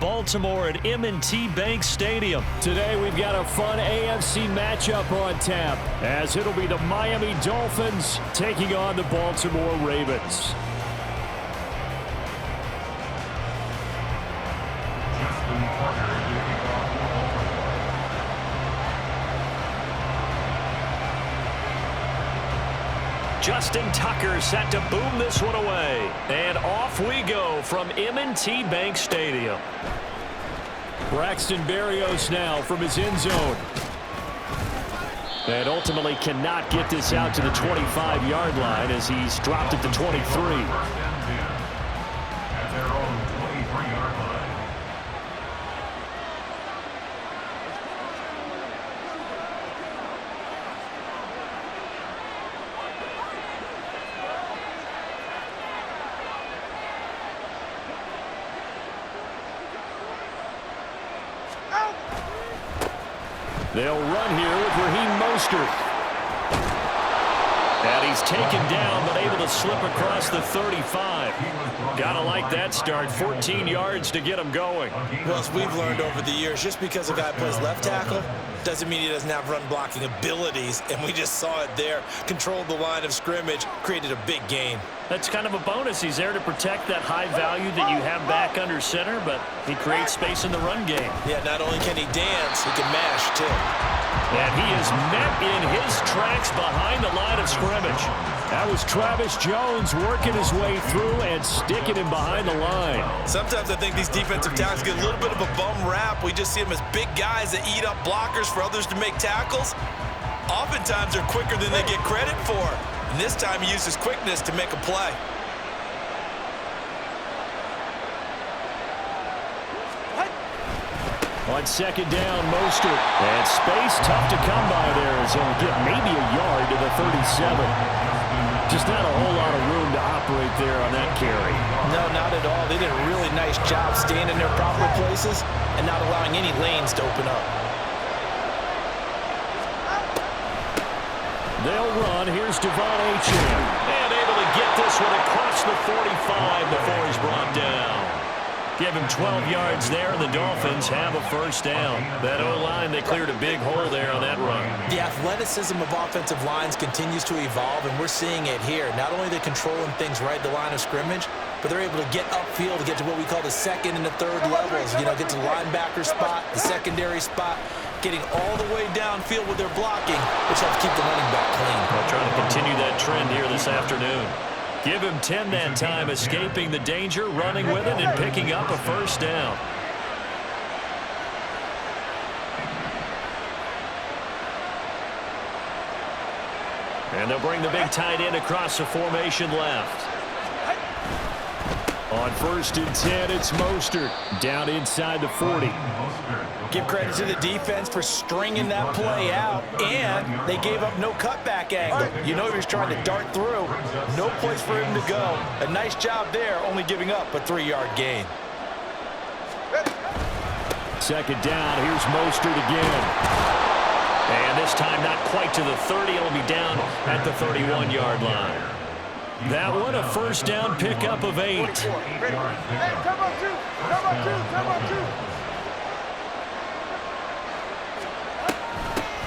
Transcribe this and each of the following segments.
Baltimore at M&T Bank Stadium. Today we've got a fun AFC matchup on tap, as it'll be the Miami Dolphins taking on the Baltimore Ravens. Justin Tucker set to boom this one away. And off we go from M&T Bank Stadium. Braxton Berrios now from his end zone. And ultimately cannot get this out to the 25-yard line as he's dropped it to 23. They'll run here with Raheem Mostert. And he's taken down, but able to slip across the 35. Gotta like that start. 14 yards to get him going. Well, as we've learned over the years, just because a guy plays left tackle doesn't mean he doesn't have run-blocking abilities, and we just saw it there. Controlled the line of scrimmage, created a big gain. That's kind of a bonus. He's there to protect that high value that you have back under center, but he creates space in the run game. Yeah, not only can he dance, he can mash, too. And he is met in his tracks behind the line of scrimmage. That was Travis Jones working his way through and sticking him behind the line. Sometimes I think these defensive tackles get a little bit of a bum rap. We just see them as big guys that eat up blockers for others to make tackles. Oftentimes they're quicker than they get credit for. And this time he used his quickness to make a play. On second down, Mostert. And space tough to come by there as he'll get maybe a yard to the 37. Just not a whole lot of room to operate there on that carry. No, not at all. They did a really nice job staying in their proper places and not allowing any lanes to open up. They'll run. Here's Devon Achane. And able to get this one across the 45 before he's brought down. Give him 12 yards there, and the Dolphins have a first down. That O-line, they cleared a big hole there on that run. The athleticism of offensive lines continues to evolve, and we're seeing it here. Not only are they controlling things right at the line of scrimmage, but they're able to get upfield to get to what we call the second and the third levels. You know, get to the linebacker spot, the secondary spot, getting all the way downfield with their blocking, which helps keep the running back clean. They'll try to continue that trend here this afternoon. Give him 10 that time, escaping the danger, running with it, and picking up a first down. And they'll bring the big tight end across the formation left. On first and 10, it's Mostert down inside the 40. Give credit to the defense for stringing that play out, and they gave up no cutback angle. You know he was trying to dart through. No place for him to go. A nice job there, only giving up a 3-yard gain. Second down, here's Mostert again. And this time not quite to the 30. It'll be down at the 31-yard line. That one, a first down pickup of 8.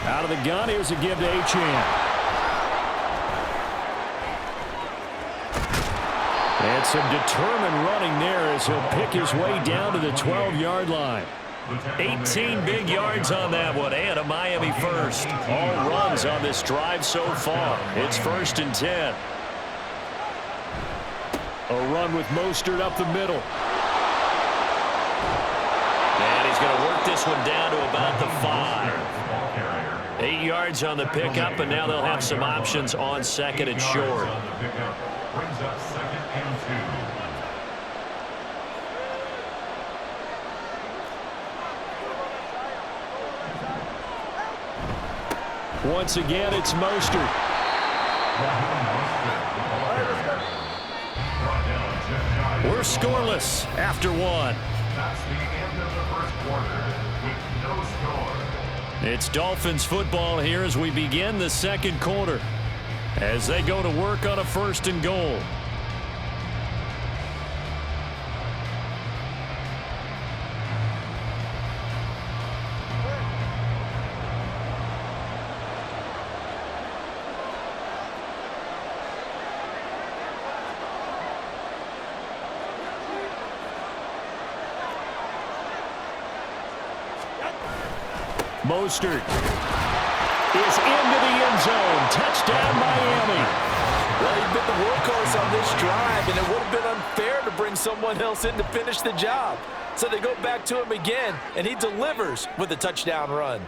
Out of the gun, here's a give to Achane. And some determined running there as he'll pick his way down to the 12-yard line. 18 big yards on that one, and a Miami first. All runs on this drive so far. It's first and 10. A run with Mostert up the middle. And he's going to work this one down to about the 5. 8 yards on the pickup, and now they'll have some options on second and short. Once again, it's Mostert. We're scoreless after one. That's the end of the first quarter with no score. It's Dolphins football here as we begin the second quarter, as they go to work on a first and goal. Mostert is into the end zone. Touchdown, Miami. Well, he bit the workhorse on this drive, and it would have been unfair to bring someone else in to finish the job. So they go back to him again, and he delivers with a touchdown run.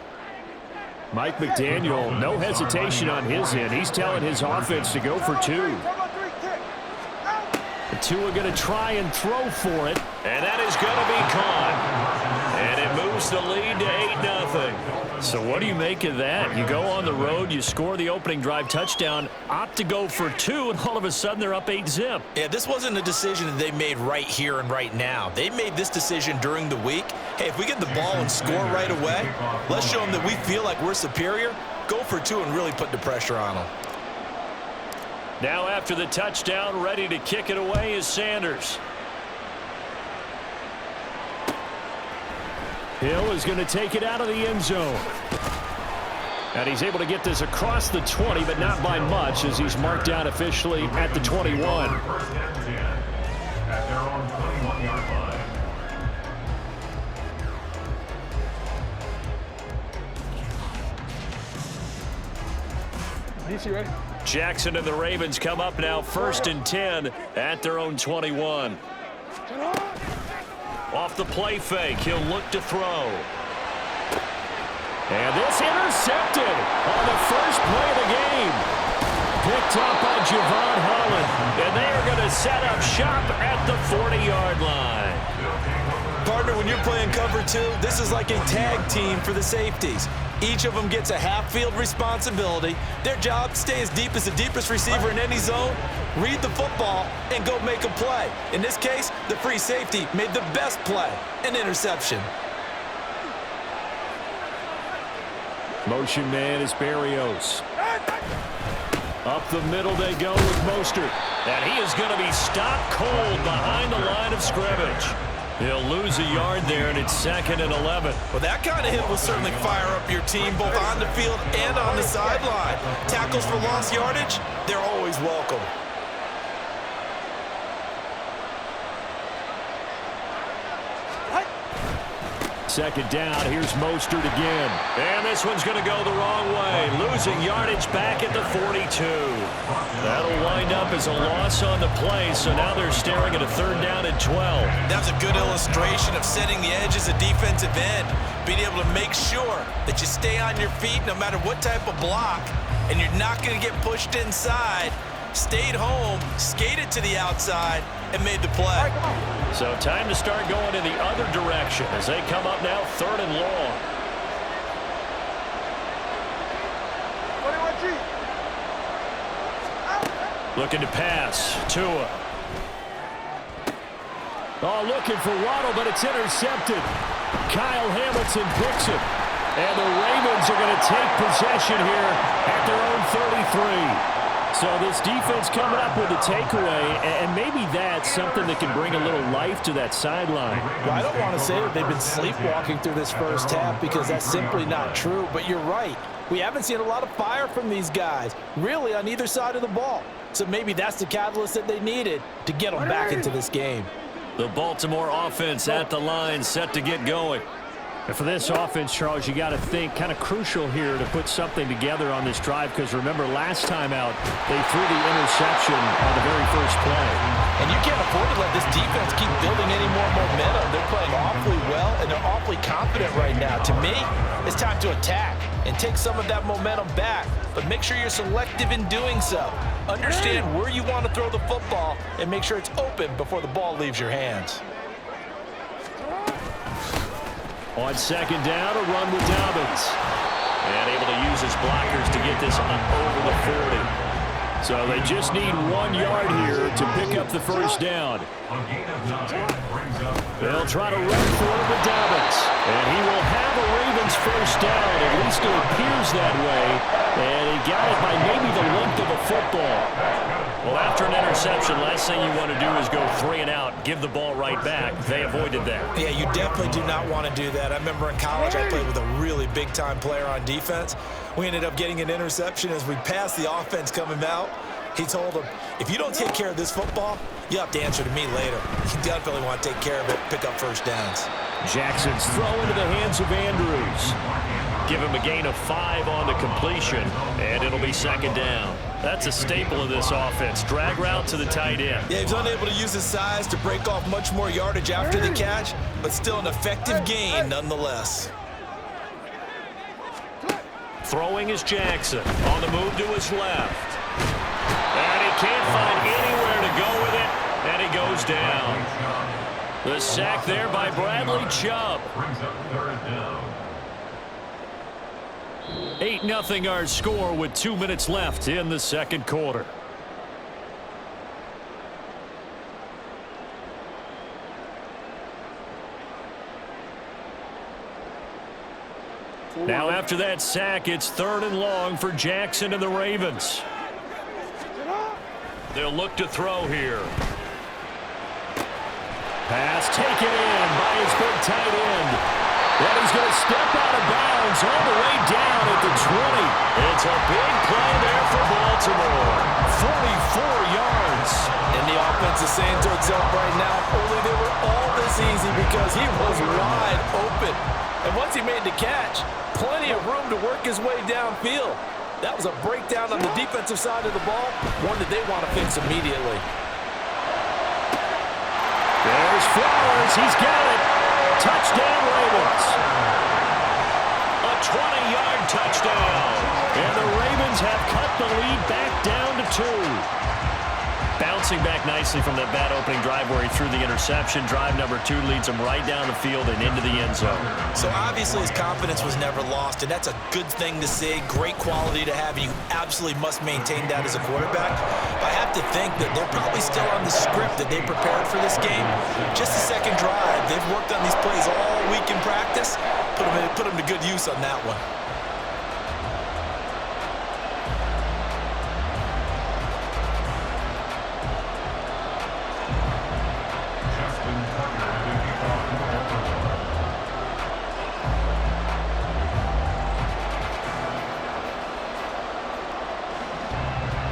Mike McDaniel, no hesitation on his end. He's telling his offense to go for 2. The Tua going to try and throw for it. And that is going to be caught. And it moves the lead to 8-0. So what do you make of that? You go on the road, you score the opening drive touchdown, opt to go for 2, and all of a sudden they're up 8-zip. Yeah, this wasn't a decision that they made right here and right now. They made this decision during the week. Hey, if we get the ball and score right away, let's show them that we feel like we're superior. Go for 2 and really put the pressure on them. Now after the touchdown, ready to kick it away is Sanders. Hill is going to take it out of the end zone. And he's able to get this across the 20, but not by much, as he's marked down officially at the 21. First and 10 at their own 21-yard line. Jackson and the Ravens come up now 1st and 10 at their own 21. Off the play fake, he'll look to throw. And this intercepted on the first play of the game. Picked up by Javon Holland. And they are going to set up shop at the 40-yard line. Partner, when you're playing cover 2, this is like a tag team for the safeties. Each of them gets a half-field responsibility. Their job, stay as deep as the deepest receiver in any zone, read the football, and go make a play. In this case, the free safety made the best play, an interception. Motion man is Berrios. Up the middle they go with Mostert. And he is going to be stopped cold behind the line of scrimmage. He'll lose a yard there, and it's 2nd and 11. Well, that kind of hit will certainly fire up your team both on the field and on the sideline. Tackles for lost yardage, they're always welcome. Second down, here's Mostert again. And this one's going to go the wrong way. Losing yardage back at the 42. That'll wind up as a loss on the play, so now they're staring at a 3rd down and 12. That's a good illustration of setting the edge as a defensive end. Being able to make sure that you stay on your feet no matter what type of block, and you're not going to get pushed inside. Stayed home, skated to the outside, and made the play. So time to start going in the other direction as they come up now 3rd and long. Looking to pass. Tua. Oh, looking for Waddle, but it's intercepted. Kyle Hamilton picks it. And the Ravens are going to take possession here at their own 33. So this defense coming up with a takeaway, and maybe that's something that can bring a little life to that sideline. Well, I don't want to say that they've been sleepwalking through this first half because that's simply not true, but you're right. We haven't seen a lot of fire from these guys, really on either side of the ball. So maybe that's the catalyst that they needed to get them back into this game. The Baltimore offense at the line, set to get going. And for this offense, Charles, you got to think kind of crucial here to put something together on this drive, because remember last time out they threw the interception on the very first play. And you can't afford to let this defense keep building any more momentum. They're playing awfully well, and they're awfully confident right now. To me, it's time to attack and take some of that momentum back, but make sure you're selective in doing so. Understand where you want to throw the football and make sure it's open before the ball leaves your hands. On second down, a run with Dobbins. And able to use his blockers to get this over the 40. So they just need 1 yard here to pick up the first down. They'll try to run for it with Dobbins. And he will have a Ravens first down. At least it appears that way. And he got it by maybe the length of a football. Well, after an interception, last thing you want to do is go 3 and out, give the ball right back. They avoided that. Yeah, you definitely do not want to do that. I remember in college I played with a really big-time player on defense. We ended up getting an interception as we passed the offense coming out. He told him, if you don't take care of this football, You'll have to answer to me later. You definitely want to take care of it, pick up first downs. Jackson's throw into the hands of Andrews. Give him a gain of 5 on the completion, and it'll be second down. That's a staple of this offense. Drag route to the tight end. Yeah, he's unable to use his size to break off much more yardage after the catch, but still an effective gain nonetheless. Throwing is Jackson. On the move to his left. And he can't find anywhere to go with it, and he goes down. The sack there by Bradley Chubb. 8-0 our score with 2 minutes left in the second quarter. Now after that sack, it's 3rd and long for Jackson and the Ravens. They'll look to throw here. Pass taken in by his big tight end. And he's going to step out of bounds all the way down at the 20. It's a big play there for Baltimore. 44 yards. And the offense is saying to itself right now, only they were all this easy because he was wide open. And once he made the catch, plenty of room to work his way downfield. That was a breakdown on the defensive side of the ball, one that they want to fix immediately. There's Flowers. He's got it. Touchdown, Ravens. A 20-yard touchdown. And the Ravens have cut the lead back down to 2. Bouncing back nicely from that bad opening drive where he threw the interception. Drive number 2 leads him right down the field and into the end zone. So obviously his confidence was never lost, and that's a good thing to see. Great quality to have, and you absolutely must maintain that as a quarterback. But I have to think that they're probably still on the script that they prepared for this game. Just the second drive. They've worked on these plays all week in practice. Put them to good use on that one.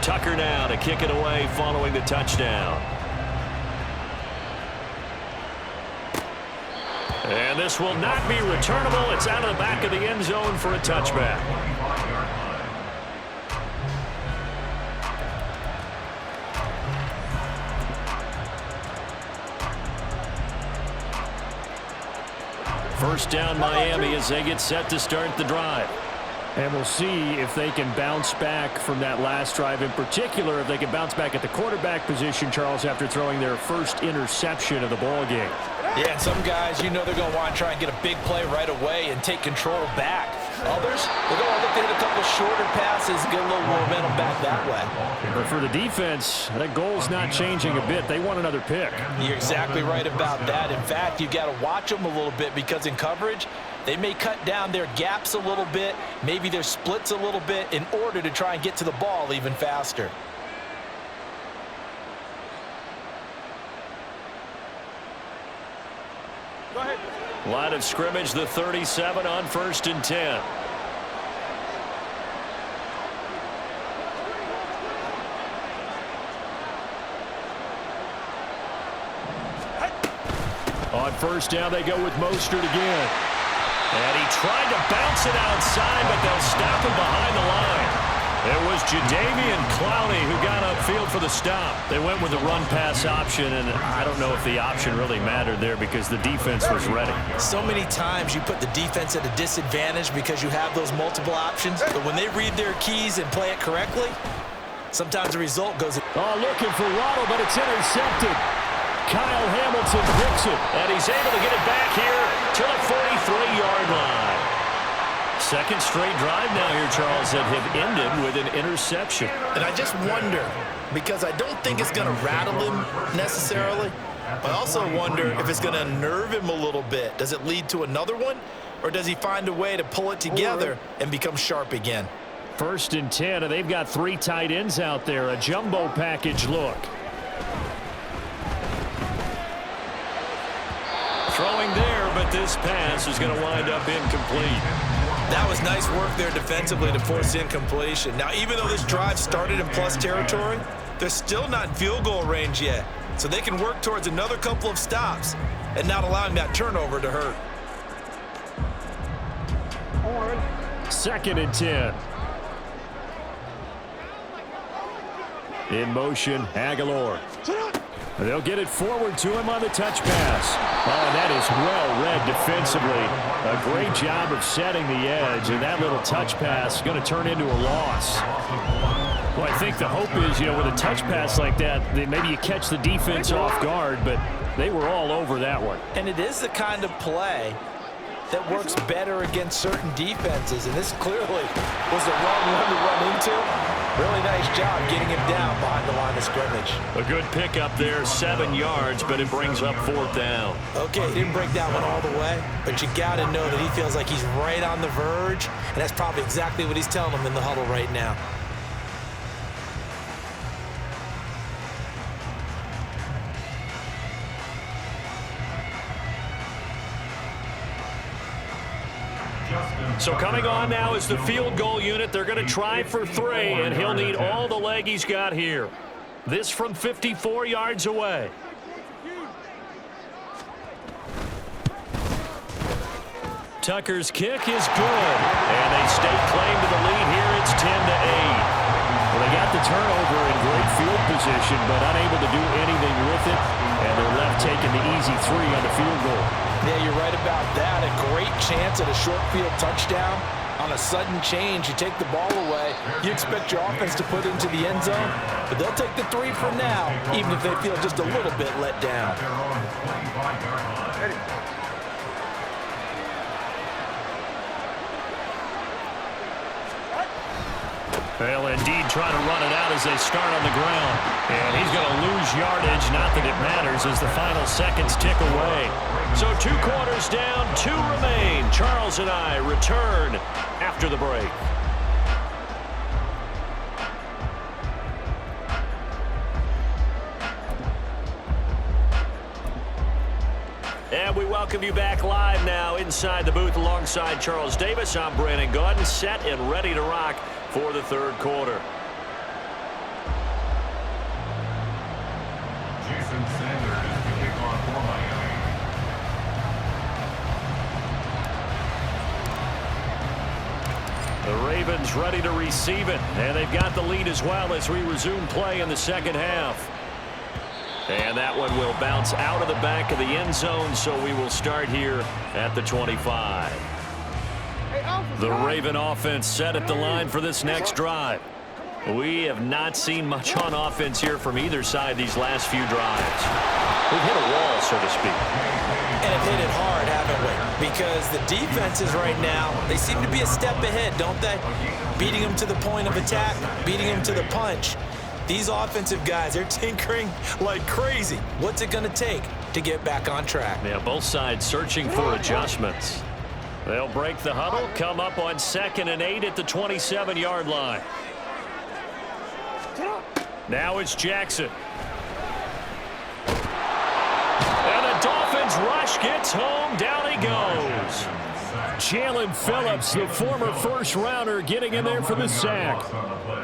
Tucker now to kick it away following the touchdown. And this will not be returnable. It's out of the back of the end zone for a touchback. First down Miami as they get set to start the drive. And we'll see if they can bounce back from that last drive, in particular if they can bounce back at the quarterback position, Charles, after throwing their first interception of the ball game. Yeah, and some guys, you know they're going to want to try and get a big play right away and take control back. Others, they're going to look to hit a couple shorter passes and get a little momentum back that way. But for the defense, that goal's not changing a bit. They want another pick. You're exactly right about that. In fact, you got to watch them a little bit because in coverage, they may cut down their gaps a little bit, maybe their splits a little bit in order to try and get to the ball even faster. Go ahead. Line of scrimmage, the 37 on 1st and 10. On first down, they go with Mostert again. And he tried to bounce it outside, but they'll stop him behind the line. It was Jadeveon Clowney who got upfield for the stop. They went with the run-pass option, and I don't know if the option really mattered there because the defense was ready. So many times you put the defense at a disadvantage because you have those multiple options, but when they read their keys and play it correctly, sometimes the result goes... Oh, looking for Waddle, but it's intercepted. Kyle Hamilton picks it. And he's able to get it back here to the 43-yard line. Second straight drive now here, Charles, that have ended with an interception. And I just wonder, because I don't think it's going to rattle him necessarily, but I also wonder if it's going to unnerve him a little bit. Does it lead to another one, or does he find a way to pull it together and become sharp again? 1st and 10, and they've got 3 tight ends out there. A jumbo package look. Throwing there, but this pass is going to wind up incomplete. That was nice work there defensively to force incompletion. Now, even though this drive started in plus territory, they're still not in field goal range yet. so they can work towards another couple of stops and not allowing that turnover to hurt. 2nd and 10. In motion, Aguilar. They'll get it forward to him on the touch pass. Oh, and that is well read defensively. A great job of setting the edge, and that little touch pass is going to turn into a loss. Well, I think the hope is, with a touch pass like that, maybe you catch the defense off guard, but they were all over that one. And it is the kind of play that works better against certain defenses, and this clearly was the wrong one to run into. Really nice job getting him down behind the line of scrimmage. A good pickup there, 7 yards, but it brings up 4th down. Okay, he didn't break that one all the way, but you got to know that he feels like he's right on the verge, and that's probably exactly what he's telling them in the huddle right now. So coming on now is the field goal unit. They're going to try for 3, and he'll need all the leg he's got here. This from 54 yards away. Tucker's kick is good, and they stake claim to the lead here. It's 10-8. Well, they got the turnover in great field position, but unable to do anything with it, and they're left taking the easy 3 on the field goal. Yeah, you're right about that. A great chance at a short field touchdown. On a sudden change, you take the ball away. You expect your offense to put it into the end zone, but they'll take the 3 for now, even if they feel just a little bit let down. They'll indeed try to run it out as they start on the ground. And he's going to lose yardage. Not that it matters as the final seconds tick away. So 2 quarters down, 2 remain. Charles and I return after the break. And we welcome you back live now inside the booth alongside Charles Davis. I'm Brandon Gaudin, set and ready to rock for the 3rd quarter. Jason Sanders is the kickoff for Miami. The Ravens ready to receive it, and they've got the lead as well as we resume play in the 2nd half. And that one will bounce out of the back of the end zone, so we will start here at the 25. The Raven offense set at the line for this next drive. We have not seen much on offense here from either side these last few drives. We've hit a wall, so to speak. And have hit it hard, haven't we? Because the defenses right now, they seem to be a step ahead, don't they? Beating them to the point of attack, beating them to the punch. These offensive guys, they're tinkering like crazy. What's it going to take to get back on track? Yeah, both sides searching for adjustments. They'll break the huddle, come up on 2nd and 8 at the 27-yard line. Now it's Jackson. And the Dolphins rush gets home. Down he goes. Jalen Phillips, the former first-rounder, getting in there for the sack.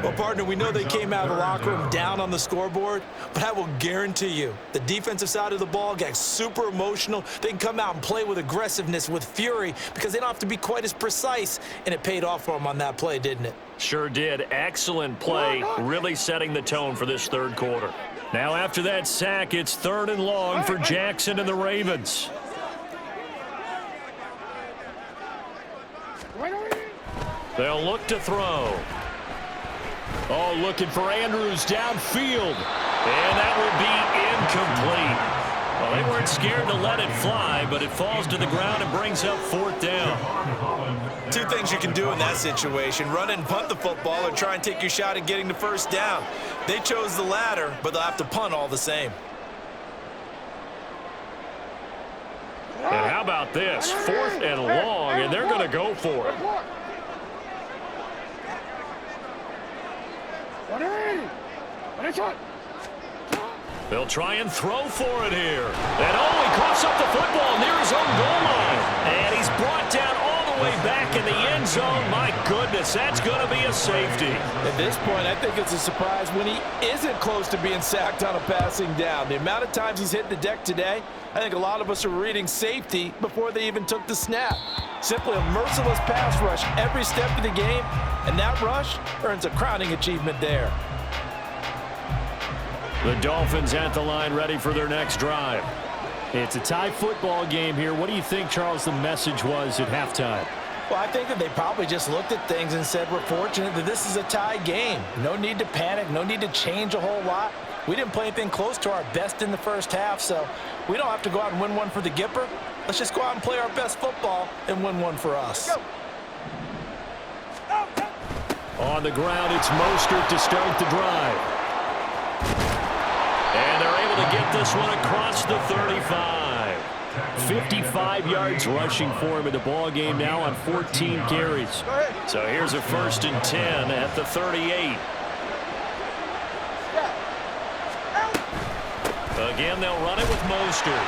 Well, partner, we know they came out of the locker room down on the scoreboard, but I will guarantee you the defensive side of the ball got super emotional. They can come out and play with aggressiveness, with fury, because they don't have to be quite as precise, and it paid off for them on that play, didn't it? Sure did. Excellent play, really setting the tone for this 3rd quarter. Now after that sack, it's 3rd and long for Jackson and the Ravens. They'll look to throw. Oh, looking for Andrews downfield. And that will be incomplete. Well, they weren't scared to let it fly, but it falls to the ground and brings up 4th down. 2 things you can do in that situation: run and punt the football, or try and take your shot at getting the 1st down. They chose the latter, but they'll have to punt all the same. And how about this? 4th and long, and they're going to go for it. They'll try and throw for it here. And he coughs up the football near his own goal line. And he's brought down all the way back in the end zone. My goodness, that's going to be a safety. At this point, I think it's a surprise when he isn't close to being sacked on a passing down. The amount of times he's hit the deck today, I think a lot of us are reading safety before they even took the snap. Simply a merciless pass rush every step of the game, and that rush earns a crowning achievement there. The Dolphins at the line ready for their next drive. It's a tie football game here. What do you think, Charles, the message was at halftime? Well, I think that they probably just looked at things and said, we're fortunate that this is a tie game. No need to panic, no need to change a whole lot. We didn't play anything close to our best in the first half, so we don't have to go out and win one for the Gipper. Let's just go out and play our best football and win one for us. On the ground, it's Mostert to start the drive. And they're able to get this one across the 35. 55 yards rushing for him in the ball game now on 14 carries. So here's a 1st and 10 at the 38. Again, they'll run it with Mostert.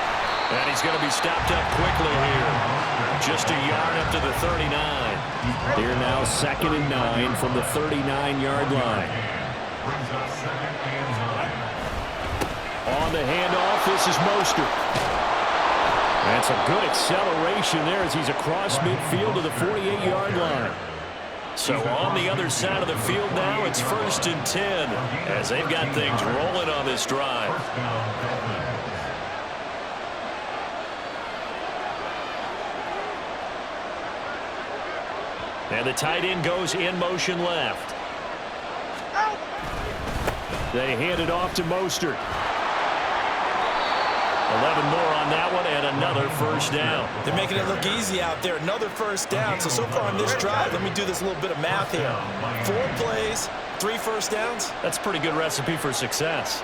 And he's going to be stopped up quickly here. Just a yard up to the 39. They're now 2nd and 9 from the 39-yard line. On the handoff, this is Mostert. That's a good acceleration there as he's across midfield to the 48-yard line. So on the other side of the field now, it's 1st and 10 as they've got things rolling on this drive. And the tight end goes in motion left. They hand it off to Mostert. 11 more on that one and another 1st down. They're making it look easy out there. Another 1st down. So far on this drive, let me do this little bit of math here. 4 plays, 3 1st downs. That's a pretty good recipe for success.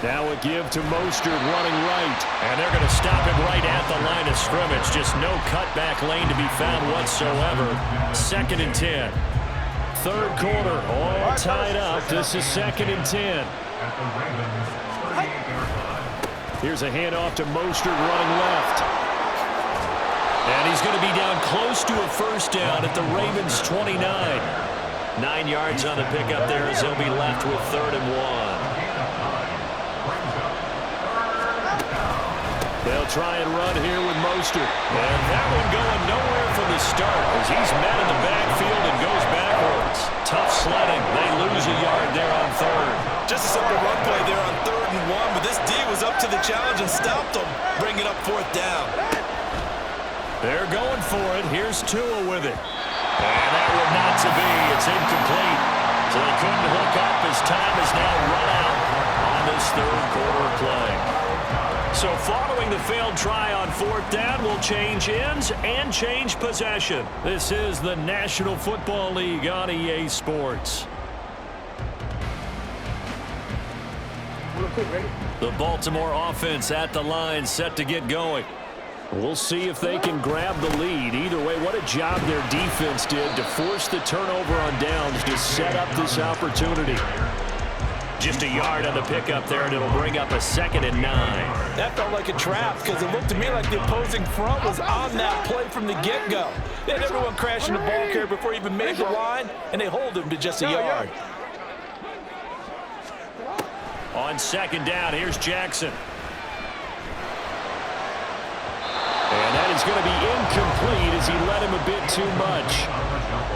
Now a give to Mostert running right. And they're going to stop him right at the line of scrimmage. Just no cutback lane to be found whatsoever. 2nd and 10. 3rd quarter, all tied up. This is 2nd and 10. Here's a handoff to Mostert running left. And he's going to be down close to a 1st down at the Ravens' 29. 9 yards on the pickup there as they'll be left with 3rd and 1. They'll try and run here with Mostert. And that one going nowhere from the start as he's met in the backfield and goes backwards. Tough sledding. They lose a yard there on 3rd. Just a simple run play there on 3rd and 1, but this D was up to the challenge and stopped them, bringing up 4th down. They're going for it. Here's Tua with it. And that one not to be. It's incomplete. So they couldn't hook up as time is now run out on this 3rd quarter play. So following the failed try on 4th down, will change ends and change possession. This is the National Football League on EA Sports. The Baltimore offense at the line set to get going. We'll see if they can grab the lead. Either way, what a job their defense did to force the turnover on downs to set up this opportunity. Just a yard on the pickup there, and it'll bring up a 2nd and 9. That felt like a trap because it looked to me like the opposing front was on that play from the get-go. They had everyone crashing the ball carrier before he even made the line, and they hold him to just a yard. On 2nd down, here's Jackson. And that is going to be incomplete as he led him a bit too much.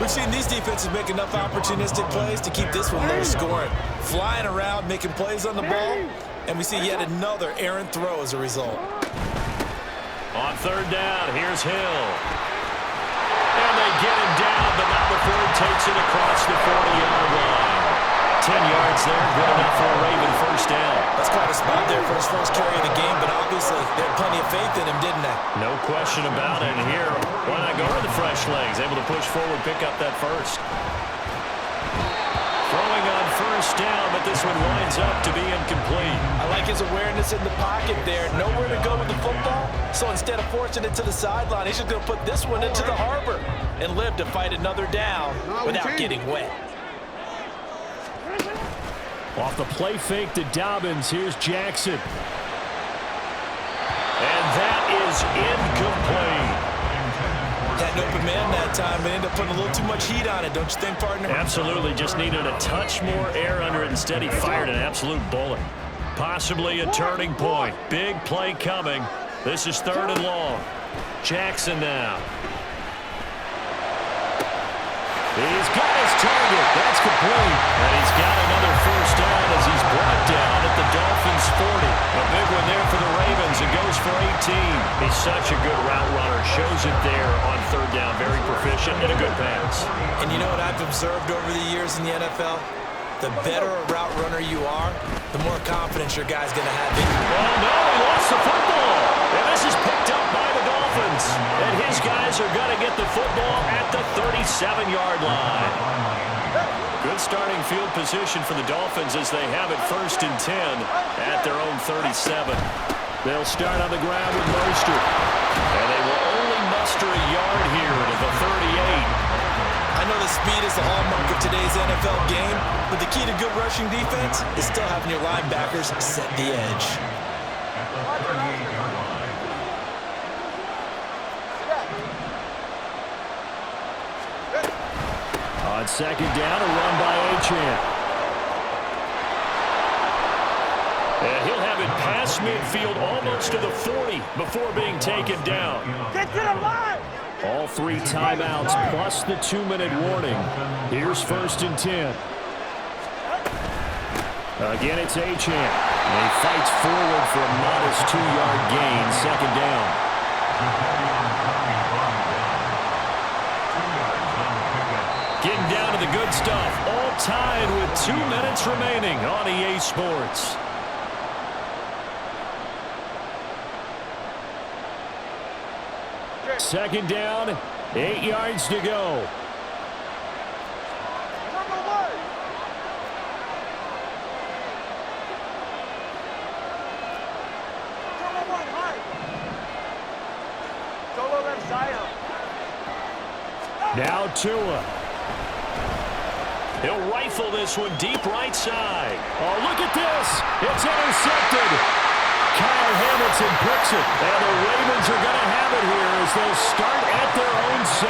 We've seen these defenses make enough opportunistic plays to keep this one low scoring. Flying around, making plays on the ball, and we see yet another errant throw as a result. On 3rd down, here's Hill. And they get him down, but not before he takes it across the 40-yard line. 10 yards there, good enough for a Raven 1st down. That's quite a spot there for his first carry of the game, but obviously they had plenty of faith in him, didn't they? No question about it. And here, why not go with the fresh legs? Able to push forward, pick up that 1st. Throwing on 1st down, but this one winds up to be incomplete. I like his awareness in the pocket there. Nowhere to go with the football, so instead of forcing it to the sideline, he's just going to put this one into the harbor and live to fight another down without getting wet. Off the play fake to Dobbins, here's Jackson. And that is incomplete. man that time and ended up putting a little too much heat on it, don't you think, partner? Absolutely. Just needed a touch more air under it. Instead, he fired an absolute bullet. Possibly a turning point. Big play coming. This is 3rd and long. Jackson now. He's got his target. That's complete. And he's got another first down as he's brought down at the Dolphins' 40. A big one there for the Ravens. It goes for 18. He's such a good route runner. Shows it there on 3rd down. Very proficient and a good pass. And you know what I've observed over the years in the NFL? The better a route runner you are, the more confidence your guy's going to have in you. Oh, no, he lost the football. And this is picked up by the Dolphins. And his guys are going to get the football at the 37-yard line. Good starting field position for the Dolphins as they have it 1st and 10 at their own 37. They'll start on the ground with Mostert. And they will only muster a yard here to the 38. I know the speed is the hallmark of today's NFL game, but the key to good rushing defense is still having your linebackers set the edge. On 2nd down, a run by Achane. And he'll have it past midfield almost to the 40 before being taken down. Get to the line! All 3 timeouts plus the 2-minute warning. Here's 1st and 10. Again, it's Achane. And he fights forward for a modest 2-yard gain, 2nd down. Getting down to the good stuff. All tied with 2 minutes remaining on EA Sports. Second down, 8 yards to go. Number 1! Number 1, high! Solo left side. Now Tua. He'll rifle this one deep right side. Oh, look at this. It's intercepted. Kyle Hamilton picks it. And the Ravens are going to have it here as they'll start at their own 7.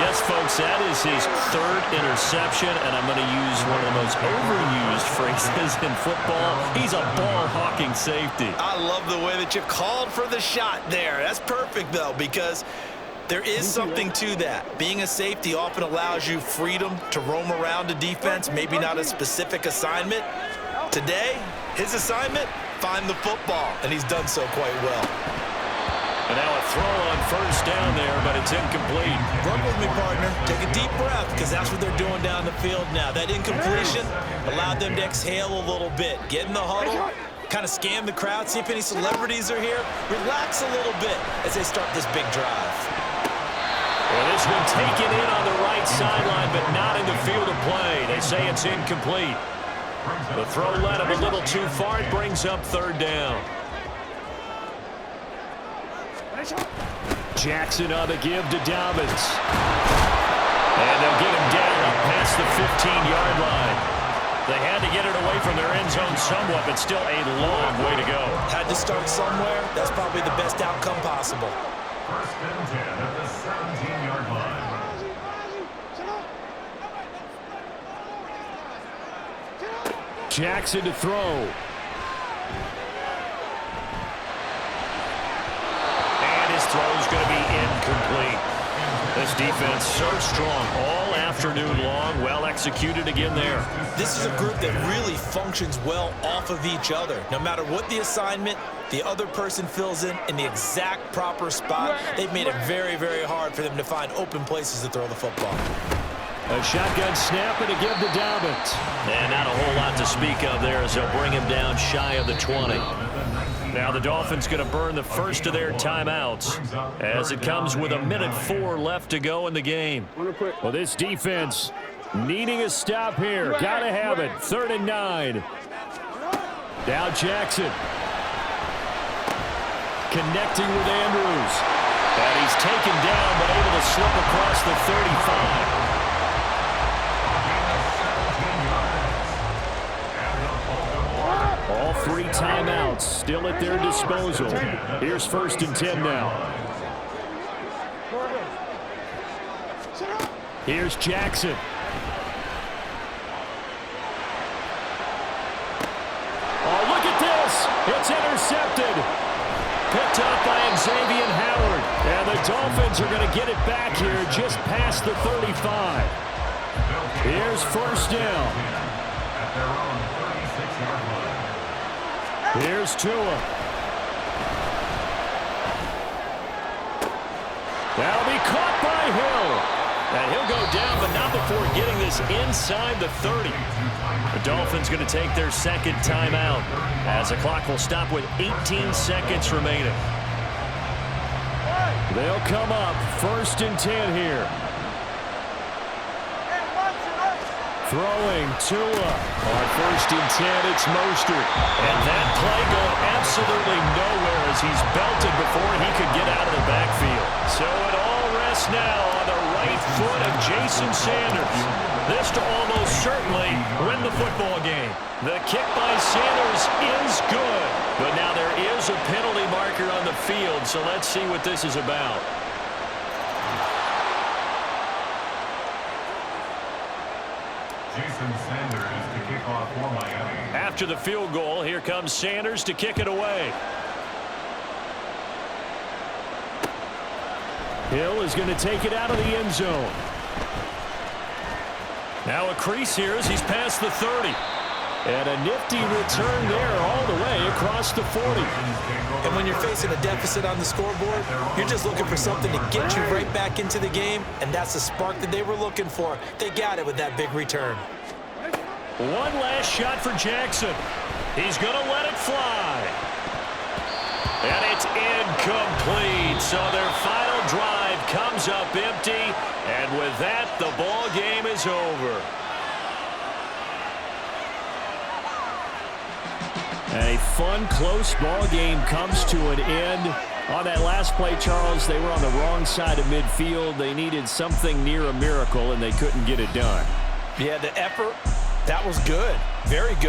Yes, folks, that is his 3rd interception, and I'm going to use one of the most overused phrases in football. He's a ball-hawking safety. I love the way that you called for the shot there. That's perfect, though, because there is something to that. Being a safety often allows you freedom to roam around a defense, maybe not a specific assignment. Today, his assignment, find the football, and he's done so quite well. And now a throw on 1st down there, but it's incomplete. Work with me, partner. Take a deep breath, because that's what they're doing down the field now. That incompletion allowed them to exhale a little bit. Get in the huddle, kind of scan the crowd, see if any celebrities are here. Relax a little bit as they start this big drive. Well, this one taken in on the right sideline, but not in the field of play. They say it's incomplete. The throw led him a little too far. It brings up 3rd down. Jackson on the give to Dobbins. And they'll get him down past the 15-yard line. They had to get it away from their end zone somewhat, but still a long way to go. Had to start somewhere. That's probably the best outcome possible. 1st and 10 at the 17-yard line. Jackson to throw. And his throw's going to be incomplete. This defense so strong all afternoon long. Well executed again there. This is a group that really functions well off of each other. No matter what the assignment, the other person fills in the exact proper spot. They've made it very, very hard for them to find open places to throw the football. A shotgun snap and a give to Dobbins. And not a whole lot to speak of there as they'll bring him down shy of the 20. Now the Dolphins going to burn the first of their timeouts as it comes with 1:04 left to go in the game. Well, this defense needing a stop here. Got to have it. 3rd and 9. Now Jackson. Connecting with Andrews. And he's taken down but able to slip across the 35. All 3 timeouts still at their disposal. Here's 1st and 10 now. Here's Jackson. Oh, look at this. It's intercepted. Picked up by Xavier Howard. And the Dolphins are going to get it back here just past the 35. Here's first down. At their own 36-yard line. Here's Tua. That'll be caught by Hill. And he'll go down, but not before getting this inside the 30. The Dolphins going to take their second timeout as the clock will stop with 18 seconds remaining. They'll come up first and 10 here. Throwing Tua. On first and 10, it's Mostert. And that play going absolutely nowhere as he's belted before he could get out of the backfield. So it all rests now on the right foot of Jason Sanders. This to almost certainly win the football game. The kick by Sanders is good. But now there is a penalty marker on the field, so let's see what this is about. Jason Sanders to kick off for Miami. After the field goal, here comes Sanders to kick it away. Hill is going to take it out of the end zone. Now a crease here as he's past the 30. And a nifty return there all the way across the 40. And when you're facing a deficit on the scoreboard, you're just looking for something to get you right back into the game, and that's the spark that they were looking for. They got it with that big return. One last shot for Jackson. He's going to let it fly. And it's incomplete. So their final drive comes up empty. And with that, the ball game is over. A fun, close ball game comes to an end. On that last play, Charles, they were on the wrong side of midfield. They needed something near a miracle, and they couldn't get it done. Yeah, the effort, that was good. Very good.